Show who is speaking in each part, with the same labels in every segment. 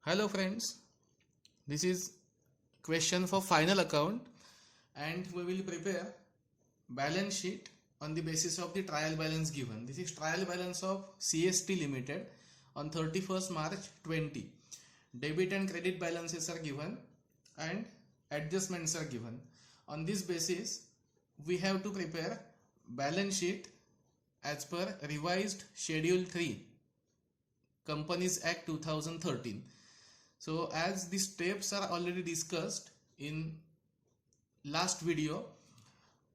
Speaker 1: Hello friends, this is question for final account and we will prepare balance sheet on the basis of the trial balance given. This is trial balance of CST Limited on 31st March 20. Debit and credit balances are given and adjustments are given. On this basis, we have to prepare balance sheet as per revised Schedule 3 Companies Act 2013. So as the steps are already discussed in last video,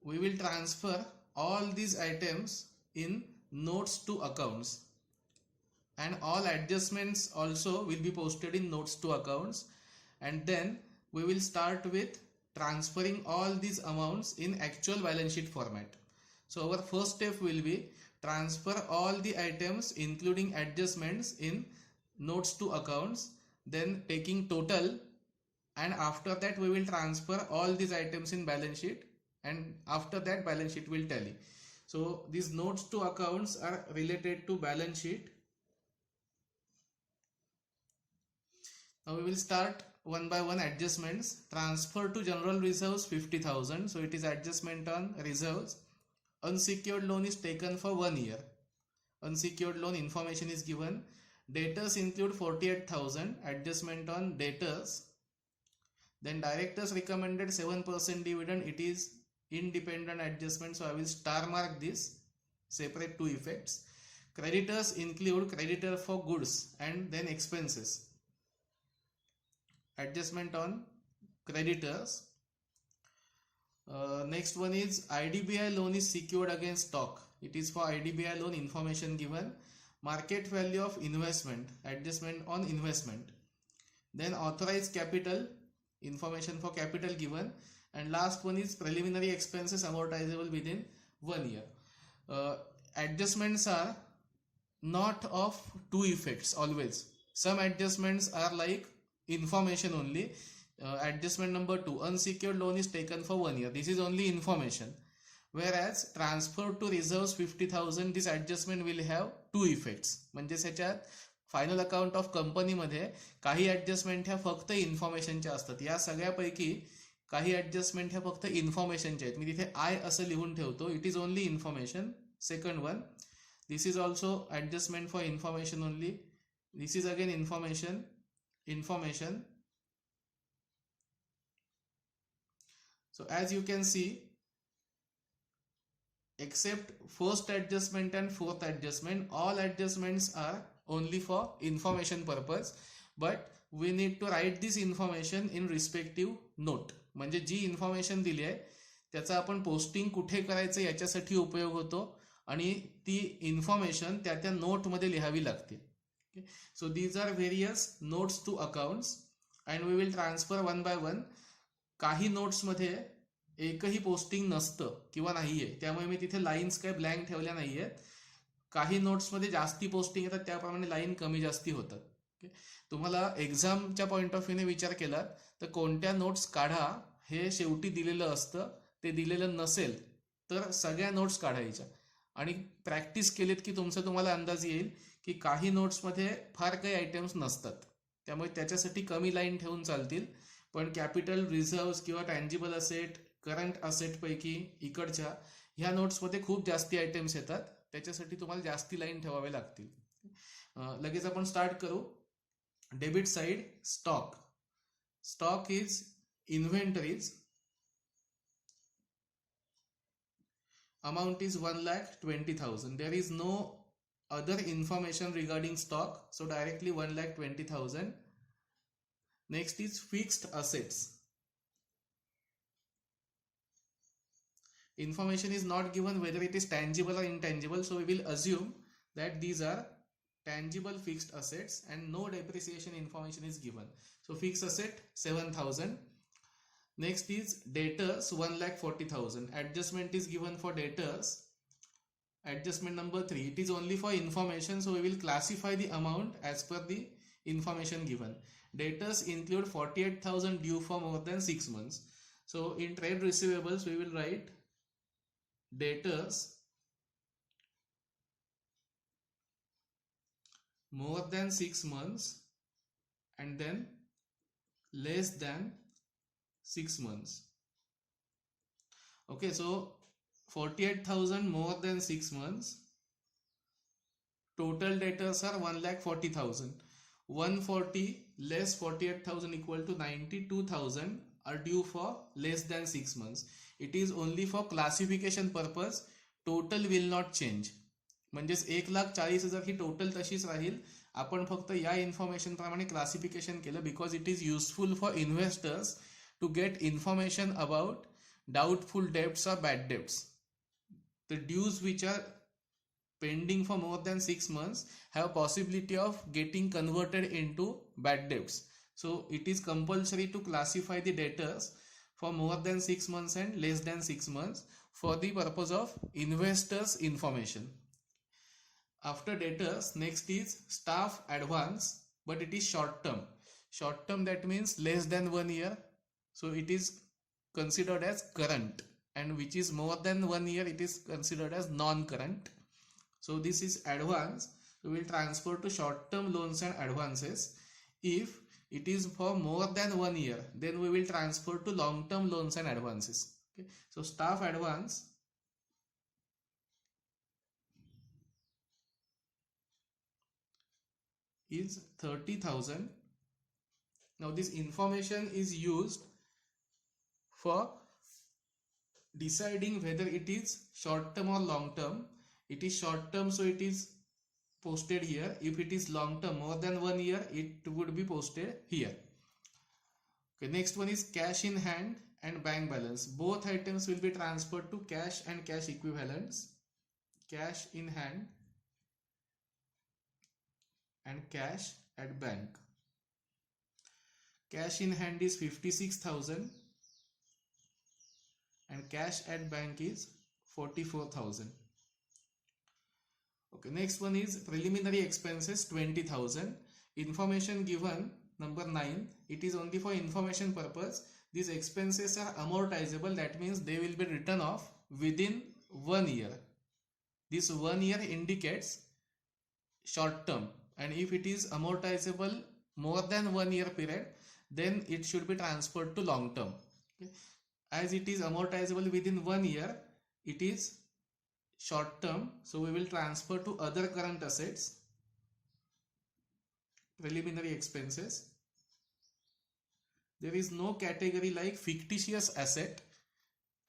Speaker 1: we will transfer all these items in notes to accounts, and all adjustments also will be posted in notes to accounts, and then we will start with transferring all these amounts in actual balance sheet format. So our first step will be transfer all the items including adjustments in notes to accounts, then taking total, and after that we will transfer all these items in balance sheet, and after that balance sheet will tally. So these notes to accounts are related to balance sheet. Now we will start one by one adjustments. Transfer to general reserves 50,000, so it is adjustment on reserves. Unsecured loan is taken for 1 year. Unsecured loan information is given. Debtors include 48,000, adjustment on debtors. Then directors recommended 7% dividend, it is independent adjustment, so I will star mark this, separate two effects. Creditors include creditor for goods and then expenses, adjustment on creditors. Next one is IDBI loan is secured against stock, it is for IDBI loan, information given. Market value of investment, adjustment on investment. Then authorized capital, information for capital given. And last one is preliminary expenses amortizable within 1 year. Adjustments are not of two effects always. Some adjustments are like information only. Adjustment number 2, unsecured loan is taken for 1 year, this is only information. Whereas transfer to reserves 50,000, this adjustment will have two effects. म्हणजे याच्यात final account of company मध्ये काही adjustment ह्या फक्त इन्फॉर्मेशनच्या असतात. या सगळ्यापैकी काही adjustment ह्या फक्त इन्फॉर्मेशनच्या आहेत. मी तिथे आय असं लिहून ठेवतो, it is only information. Second one, this is also adjustment for information only. This is again information. So as you can see, except first adjustment and fourth adjustment, all adjustments are only for information purpose, but we need to write this information in respective note. म्हणजे जी information दिली आहे त्याचा आपण posting कुठे करायचं याच्यासाठी उपयोग होतो, आणि ती इन्फॉर्मेशन त्या नोटमध्ये लिहावी लागते. So these are various notes to accounts and we will transfer one by one. काही नोट्समध्ये एकही पोस्टिंग नसतं किंवा नाहीये, त्यामुळे मी तिथे लाईन्स काय ब्लँक ठेवल्या नाहीयेत. काही नोट्समध्ये जास्ती पोस्टिंग येतात, त्याप्रमाणे लाईन कमी जास्ती होतात. तुम्हाला एक्झामच्या पॉईंट ऑफ व्ह्यूने विचार केला तर कोणत्या नोट्स काढा हे शेवटी दिलेलं असतं. ते दिलेलं नसेल तर सगळ्या नोट्स काढायच्या आणि प्रॅक्टिस केलीत की तुम्हाला अंदाज येईल की काही नोट्समध्ये फार काही आयटम्स नसतात, त्यामुळे त्याच्यासाठी कमी लाईन ठेवून चालतील. पण कॅपिटल, रिझर्व्ह किंवा टँजिबल असेट, करंट असेट पैकी इकडच्या ह्या नोट्समध्ये खूप जास्ती आयटम्स येतात, त्याच्यासाठी तुम्हाला जास्ती लाईन ठेवावे लागतील. लगेच आपण स्टार्ट करू. Debit side, stock. Stock is inventories. Amount is 1,20,000. There is no other information regarding stock, so directly 1,20,000. Next is fixed assets. Information is not given whether it is tangible or intangible, so we will assume that these are tangible fixed assets and no depreciation information is given. So fixed asset 7,000. Next is debtors 1,40,000. Adjustment is given for debtors. Adjustment number 3, it is only for information, so we will classify the amount as per the information given. Debtors include 48,000 due for more than 6 months. So in trade receivables we will write debtors more than 6 months and then less than 6 months. Okay, so 48,000 more than 6 months. Total debtors are 1,40,000. 140 less 48,000 equal to 92,000 are due for less than 6 months. It is only for classification purpose. Total will not change. म्हणजेच 1,40,000 ही total तशीच राहील. आपण फक्त या information प्रमाणे classification केलं because it is useful for investors to get information about doubtful debts or bad debts. The dues which are pending for more than 6 months have possibility of getting converted into bad debts. So it is compulsory to classify the debtors for more than 6 months and less than 6 months for the purpose of investors information. After debtors, next is staff advance, but it is short term. Short term, that means less than 1 year. So it is considered as current, and which is more than 1 year, it is considered as non-current. So this is advance. We will transfer to short-term loans and advances. If it is for more than 1 year, then we will transfer to long-term loans and advances. Okay. So staff advance is 30,000. Now this information is used for deciding whether it is short term or long term. It is short term, so it is posted here. If it is long term, more than 1 year, it would be posted here. Okay, next one is cash in hand and bank balance. Both items will be transferred to cash and cash equivalents. Cash in hand and cash at bank. Cash in hand is 56,000 and cash at bank is 44,000. Okay, next one is preliminary expenses 20,000. Information given number 9. It is only for information purpose. These expenses are amortizable. That means they will be written off within 1 year. This 1 year indicates short term, and if it is amortizable more than 1 year period, then it should be transferred to long term. Okay. As it is amortizable within 1 year, it is short term, so we will transfer to other current assets. Preliminary expenses. There is no category like fictitious asset.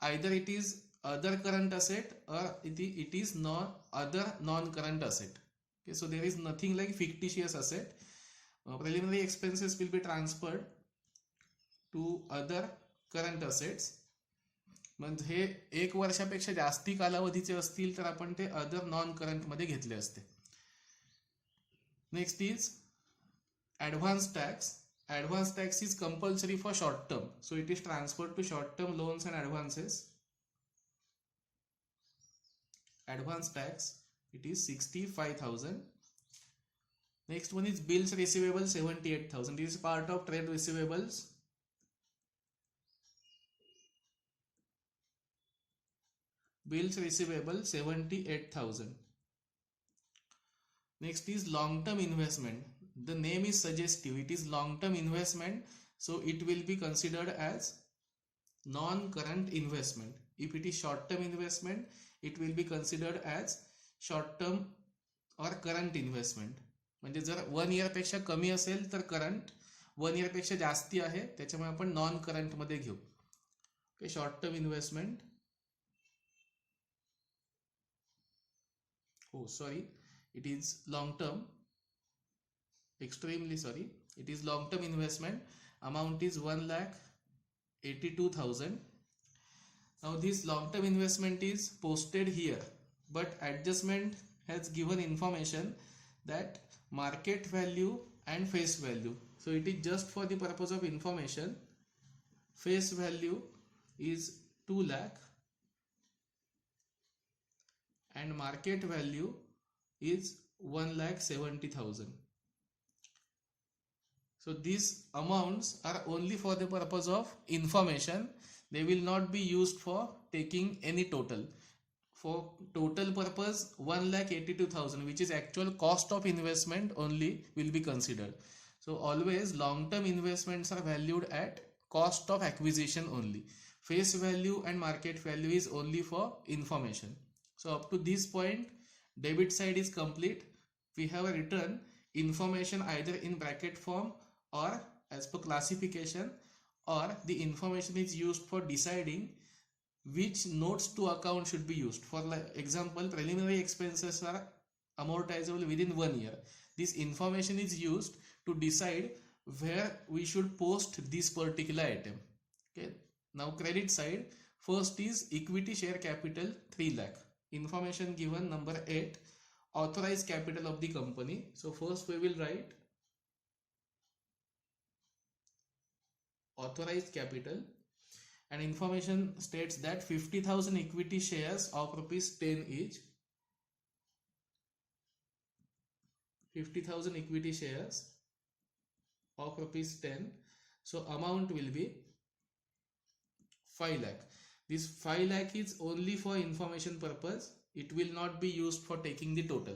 Speaker 1: Either it is other current asset or it is other non-current asset. Okay, so there is nothing like fictitious asset. Preliminary expenses will be transferred to other current assets. म्हणजे हे 1 वर्षापेक्षा जास्ती कालावधीचे असतील तर आपण ते other non current मध्ये घेतले असते. Next is advance tax. Advance tax is compulsory for short term, so it is transferred to short term loans and advances. Advance tax it is 65,000. Next one is bills receivable 78,000. This is part of trade receivables. Bills receivable 78,000. Next is long term investment. The name is suggestive. It is long term investment, so it will be considered as non current investment. If it is short term investment, it will be considered as short term और current investment. म्हणजे जर 1 year पेक्षा कमी असेल तर current, 1 year पेक्षा जास्ती आहे त्याच्यामुळे आपण नॉन करंट मध्ये घेऊ. Okay, short term investment. हो sorry, it is long term. Extremely sorry, it is long term investment. Amount is 1,82,000. Now this long term investment is posted here, but adjustment has given information that market value and face value. So it is just for the purpose of information. Face value is 2 lakh and market value is 1,70,000. So these amounts are only for the purpose of information. They will not be used for taking any total. For total purpose 1,82,000, which is actual cost of investment only, will be considered. So always long-term investments are valued at cost of acquisition only. Face value and market value is only for information. So up to this point, debit side is complete. We have written information either in bracket form or as per classification, or the information is used for deciding which notes to account should be used. For example, preliminary expenses are amortizable within 1 year. This information is used to decide where we should post this particular item. Okay, now credit side, first is equity share capital 3 lakh. Information given number 8, authorized capital of the company. So first we will write authorized capital, and information states that 50,000 equity shares of rupees 10 each. 50,000 equity shares of rupees 10. So amount will be 5 lakh. This 5 lakh is only for information purpose. It will not be used for taking the total.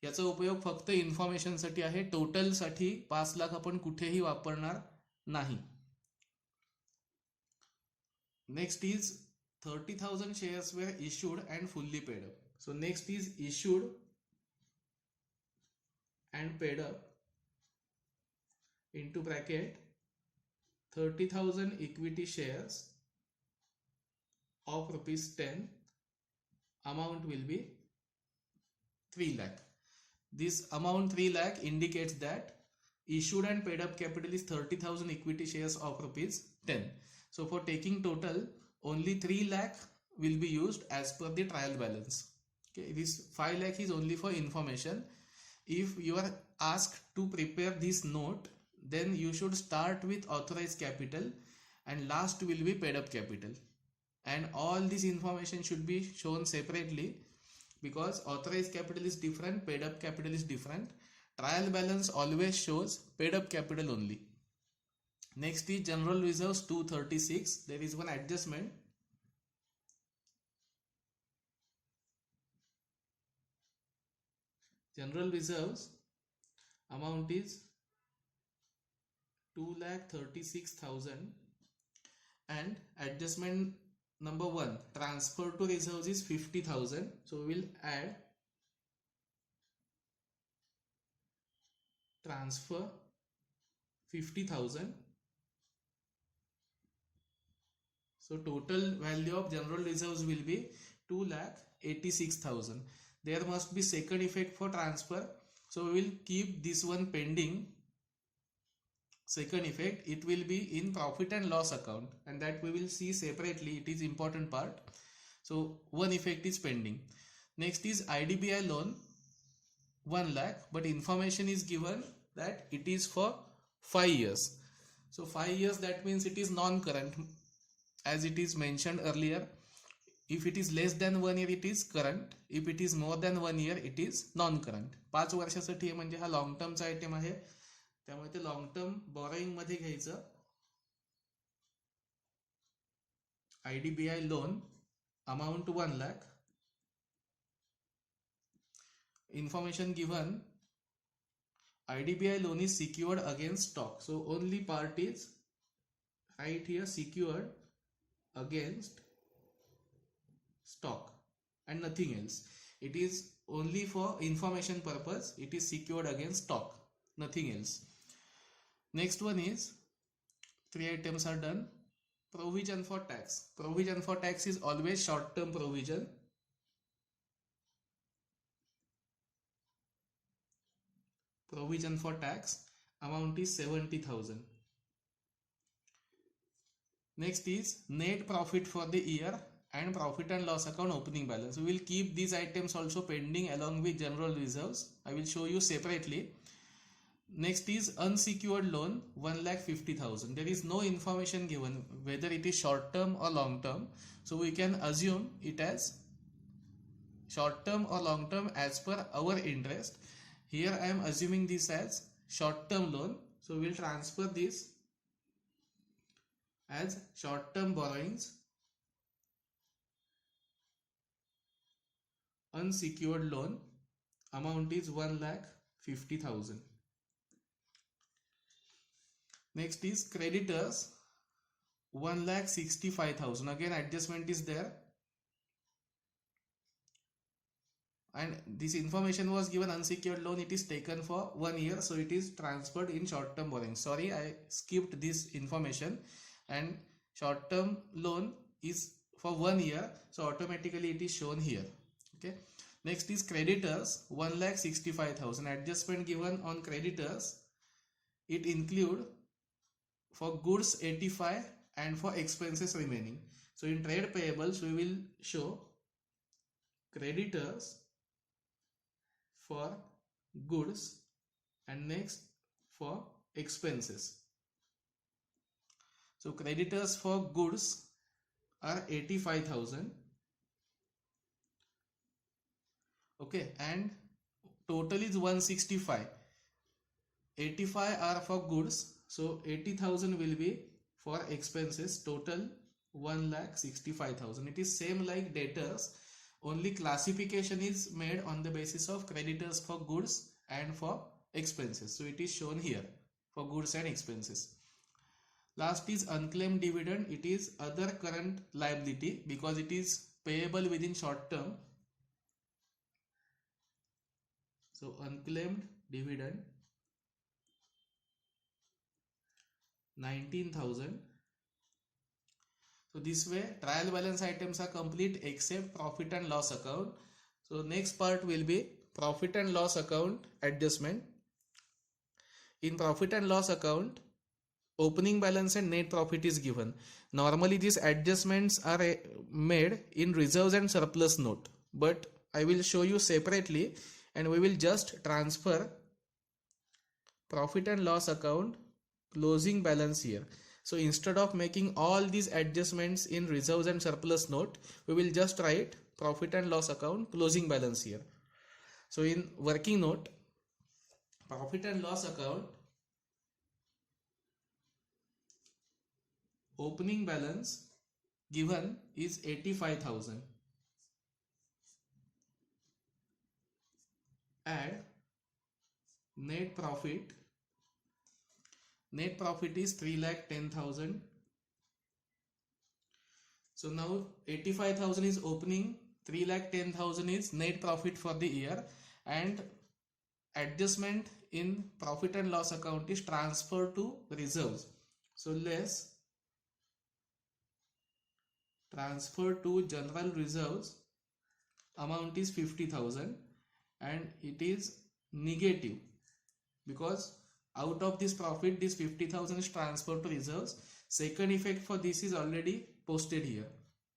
Speaker 1: याचा उपयोग फक्त information साठी आहे. Total साठी 5 लाख आपण कुठेही वापरणार नाही. Next is 30,000 shares were issued and fully paid up. So next is issued and paid up into bracket 30,000 equity shares of rupees 10. Amount will be 3 lakh. This amount 3 lakh indicates that issued and paid up capital is 30,000 equity shares of rupees 10. So for taking total, only 3 lakh will be used as per the trial balance. Okay, this 5 lakh is only for information. If you are asked to prepare this note, then you should start with authorized capital and last will be paid up capital. And all this information should be shown separately, because authorized capital is different, paid up capital is different. Trial balance always shows paid up capital only. Next is general reserves 236. There is one adjustment. General reserves amount is 2,36,000 and adjustment number 1, transfer to reserves is 50,000. So we will add transfer 50,000. So total value of general reserves will be 2,86,000. There must be second effect for transfer. So we will keep this one pending. Second effect, it will be in profit and loss account, and that we will see separately. It is important part. So one effect is pending. Next is IDBI loan 1 lakh, but information is given that it is for 5 years. So 5 years, that means it is non-current, as it is mentioned earlier. If it is less than 1 year, it is current. If it is more than 1 year, it is non-current. 5 वर्षासाठी आहे, म्हणजे हा long टर्मचा item आहे, त्यामुळे ते long term borrowing मध्ये घ्यायचं. IDBI loan amount 1 lakh. Information given, IDBI loan is secured against stock. So only part is right here, secured against stock and nothing else. It is only for information purpose. It is secured against stock, nothing else. Next one is 3 items are done. Provision for tax. Provision for tax is always short term provision. Provision for tax amount is 70,000. Next is net profit for the year and profit and loss account opening balance. We will keep these items also pending along with general reserves. I will show you separately. Next is unsecured loan 1,50,000. There is no information given whether it is short term or long term. So we can assume it as short term or long term as per our interest. Here I am assuming this as short term loan. So we will transfer this as short term borrowings. Unsecured loan amount is 1,50,000. Next is creditors 1,65,000. Again adjustment is there, and this information was given unsecured loan, it is taken for 1 year, so it is transferred in short term borrowing. Sorry, I skipped this information, and short term loan is for 1 year, so automatically it is shown here. Okay, next is creditors 1,65,000. Adjustment given on creditors, it include for goods 85 and for expenses remaining. So in trade payables we will show creditors for goods and next for expenses. So creditors for goods are 85,000. Okay, and total is 165. 85 are for goods, so 80,000 will be for expenses. Total 1,65,000. It is same like debtors, only classification is made on the basis of creditors for goods and for expenses. So it is shown here for goods and expenses. Last is unclaimed dividend. It is other current liability because it is payable within short term. So unclaimed dividend 19,000. So this way trial balance items are complete except profit and loss account. So next part will be profit and loss account adjustment. In profit and loss account, opening balance and net profit is given. Normally these adjustments are made in reserves and surplus note, but I will show you separately, and we will just transfer profit and loss account closing balance here. So instead of making all these adjustments in reserves and surplus note, we will just write profit and loss account closing balance here. So in working note, profit and loss account, opening balance given is 85,000. Add net profit. Net profit is 3,10,000. So now 85,000 is opening, 3,10,000 is net profit for the year, and adjustment in profit and loss account is transferred to reserves. So less transfer to general reserves, amount is 50,000, and it is negative because out of this profit this 50,000 is transferred to reserves. Second effect for this is already posted here,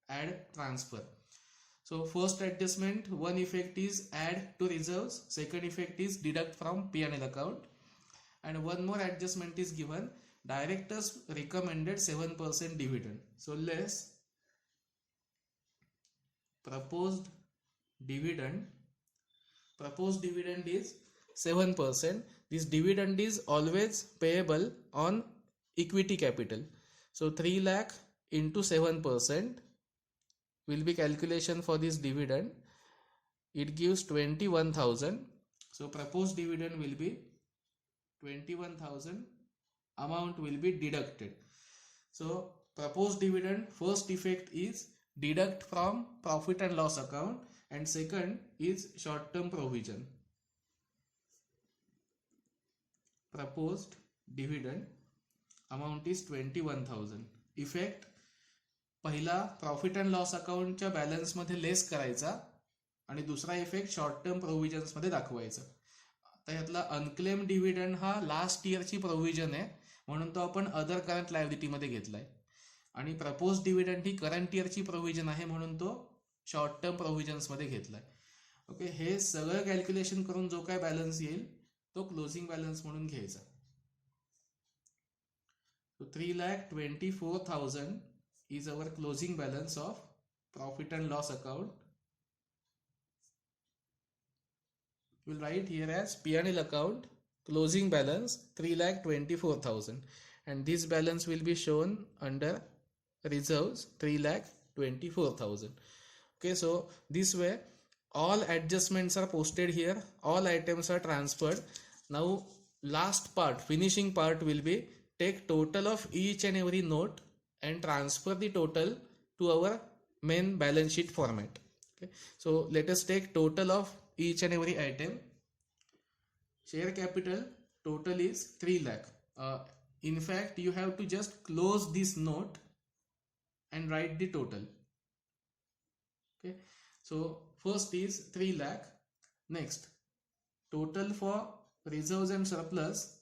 Speaker 1: add transfer. So first adjustment, one effect is add to reserves, second effect is deduct from P&L account, and one more adjustment is given, directors recommended 7% dividend. So less proposed dividend is 7%. This dividend is always payable on equity capital. So 3 lakh into 7% will be calculation for this dividend. It gives 21,000. So proposed dividend will be 21,000. Amount will be deducted. So proposed dividend, first effect is deduct from profit and loss account, and second is short term provision. Proposed dividend amount is 21,000. Effect पहिला profit and loss अकाउंटच्या balance मध्ये less करायचा आणि दुसरा effect short term provisions मध्ये दाखवायचा. आता यातला unclaim dividend हा लास्ट इयरची प्रोव्हिजन आहे म्हणून तो आपण अदर करंट लायबिलिटी मध्ये घेतलाय, आणि प्रपोज डिव्हिडंड ही करंट इयरची प्रोव्हिजन आहे म्हणून तो शॉर्ट टर्म प्रोव्हिजन्स मध्ये घेतलाय. ओके, हे सगळं कॅल्क्युलेशन करून जो काय बॅलन्स येईल तो क्लोजिंग बॅलन्स म्हणून घ्यायचा. So 3,24,000 is our closing balance of profit and loss account. We will write here as P&L account closing balance 3,24,000, and this balance will be shown under reserves 3,24,000. Okay, so this way all adjustments are posted here, all items are transferred. Now last part, finishing part will be take total of each and every note and transfer the total to our main balance sheet format. Okay, so let us take total of each and every item. Share capital total is 3 lakh. In fact, you have to just close this note and write the total. Okay, so first is 3 lakh. Next, total for reserves and surplus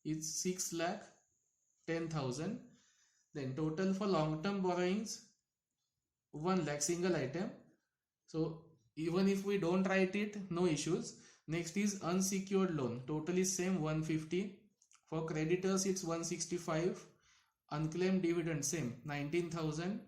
Speaker 1: is 6 lakh 10,000. Then total for long term borrowings 1 lakh, single item. So even if we don't write it, no issues. Next is unsecured loan, total is same 150. For creditors it's 165. Unclaimed dividend same 19,000.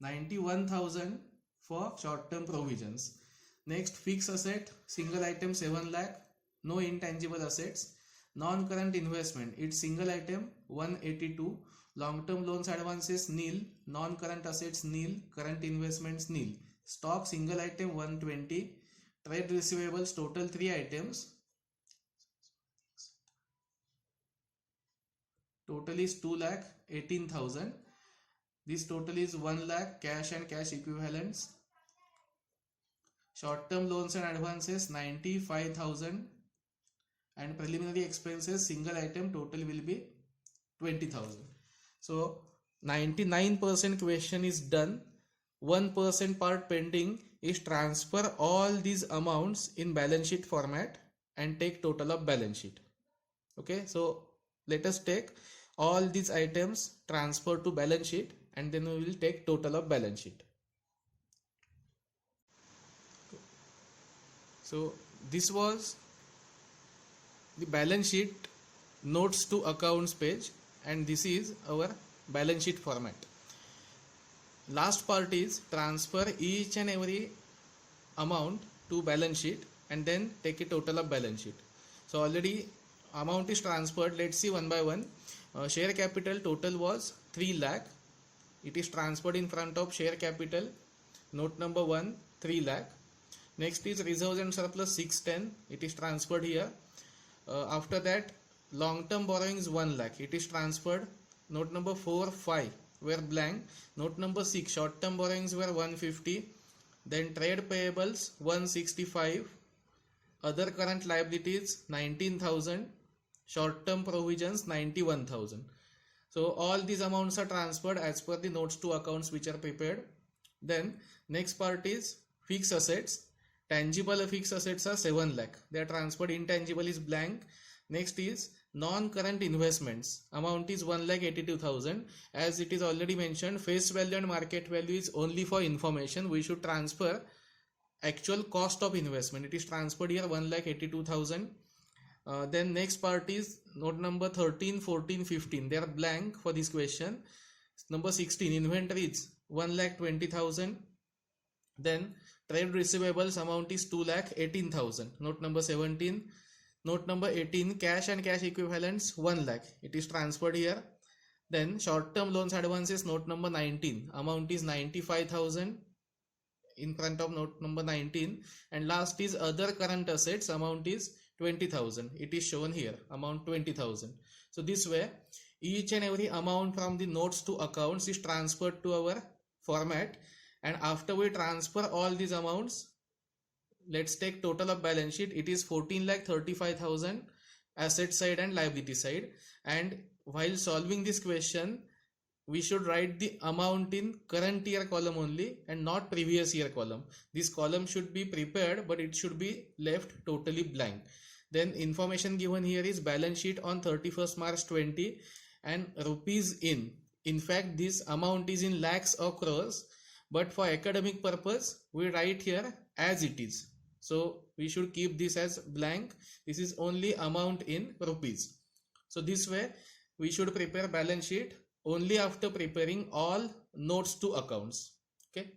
Speaker 1: 91,000 for short term provisions. Next, fixed asset single item 7 lakh, no intangible assets. Non current investment, it's single item 182. Long term loans advances nil, non current assets nil, current investments nil. Stock single item 120. Trade receivables total 3 items, total is 2 lakh 18,000. This total is 1 lakh cash and cash equivalents. Short term loans and advances 95,000, and preliminary expenses single item total will be 20,000. So 99% question is done. 1% part pending is transfer all these amounts in balance sheet format and take total of balance sheet. Okay, so let us take all these items, transfer to balance sheet, and then we will take total of balance sheet. So this was the balance sheet notes to accounts page, and this is our balance sheet format. Last part is transfer each and every amount to balance sheet and then take a total of balance sheet. So already amount is transferred. Let's see one by one. Share capital total was 3 lakh. It is transferred in front of share capital. Note number 1, 3 lakh. Next is reserves and surplus 610. It is transferred here. After that, long term borrowings 1 lakh. It is transferred. Note number 4, 5 were blank. Note number 6, short term borrowings were 150. Then trade payables 165. Other current liabilities 19,000. Short term provisions 91,000. So all these amounts are transferred as per the notes to accounts which are prepared. Then next part is fixed assets. Tangible fixed assets are 7 lakh. They are transferred. Intangible is blank. Next is non-current investments. Amount is 1,82,000. As it is already mentioned, face value and market value is only for information. We should transfer actual cost of investment. It is transferred here 1,82,000. Then next part is note number 13, 14, 15. They are blank for this question. Number 16, inventories 1,20,000. Then trade receivables amount is 2,18,000. Note number 17. Note number 18, cash and cash equivalents 1 lakh. It is transferred here. Then short term loans advances, note number 19. Amount is 95,000 in front of note number 19. And last is other current assets. Amount is 20,000. It is shown here. Amount 20,000. So this way, each and every amount from the notes to accounts is transferred to our format. And after we transfer all these amounts, let's take total of balance sheet. It is 14,35,000 asset side and liability side. And while solving this question, we should write the amount in current year column only and not previous year column. This column should be prepared, but it should be left totally blank. Then information given here is balance sheet on 31st March 20 and rupees in. In fact, this amount is in lakhs or crores, but for academic purpose, we write here as it is. So we should keep this as blank. This is only amount in rupees. So this way, we should prepare balance sheet only after preparing all notes to accounts. Okay.